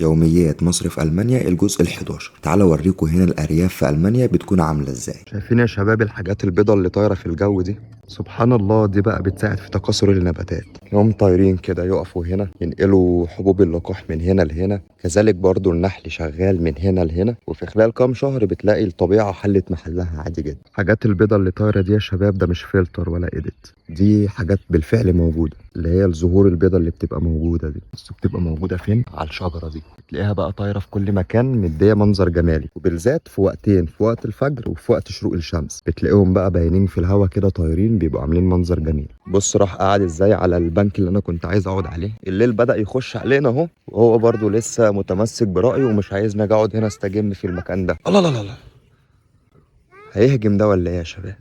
يوميات مصرف ألمانيا الجزء ال11. تعالوا اوريكم هنا الأرياف في ألمانيا بتكون عاملة ازاي. شايفين يا شباب الحاجات البيضاء اللي طايرة في الجو دي؟ سبحان الله، دي بقى بتساعد في تكاثر النباتات. هم طايرين كده يقفوا هنا ينقلوا حبوب اللقاح من هنا لهنا، كذلك برضو النحل شغال من هنا لهنا، وفي خلال كام شهر بتلاقي الطبيعة حلت محلها عادي جدا. حاجات البيضاء اللي طايرة دي يا شباب ده مش فلتر ولا إيديت، دي حاجات بالفعل موجودة، اللي هي الزهور البيضاء اللي بتبقى موجودة دي. بس بتبقى موجودة فين؟ على الشجرة دي، تلاقيها بقى طايرة في كل مكان، مدية منظر جمالي، وبالذات في وقتين، في وقت الفجر وفي وقت شروق الشمس، بتلاقيهم بقى باينين في الهوا كده طايرين، بيبقوا عاملين منظر جميل. بص راح قاعد ازاي على البنك اللي انا كنت عايز اقعد عليه. الليل بدأ يخش علينا اهو، وهو برضو لسه متمسك برأيه ومش عايزني اجي اقعد هنا استجم في المكان ده. الله لا لا لا، هيهجم ده ولا ايه يا شباب؟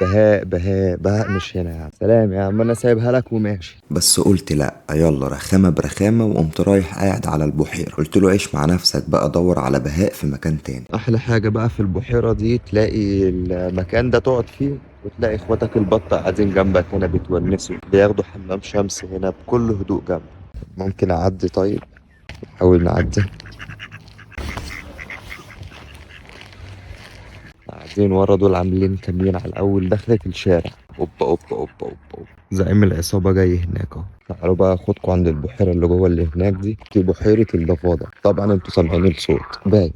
بهاء بهاء بهاء مش هنا يا عم. سلام يا عم، انا سايبها لك وماشي. بس قلت لا، يلا رخامة برخامة، وقمت رايح قاعد على البحيرة. قلت له عيش مع نفسك بقى، دور على بهاء في مكان تاني. احلى حاجة بقى في البحيرة دي تلاقي المكان ده تقعد فيه، وتلاقي اخواتك البطة قاعدين جنبك هنا بيتونسوا، بياخدوا حمام شمس هنا بكل هدوء جنبك. ممكن اعدي؟ طيب نحاول نعدي. قاعدين ورا دول عاملين كمين على الاول دخلة الشارع. اوبا اوبا اوبا اوبا أوبا. زعيم العصابة جاي هناك اهو. تعالوا بقى اخدكم عند البحيرة اللي جوه اللي هناك دي بحيرة الضفادع. طبعا انتوا سامعين الصوت باين.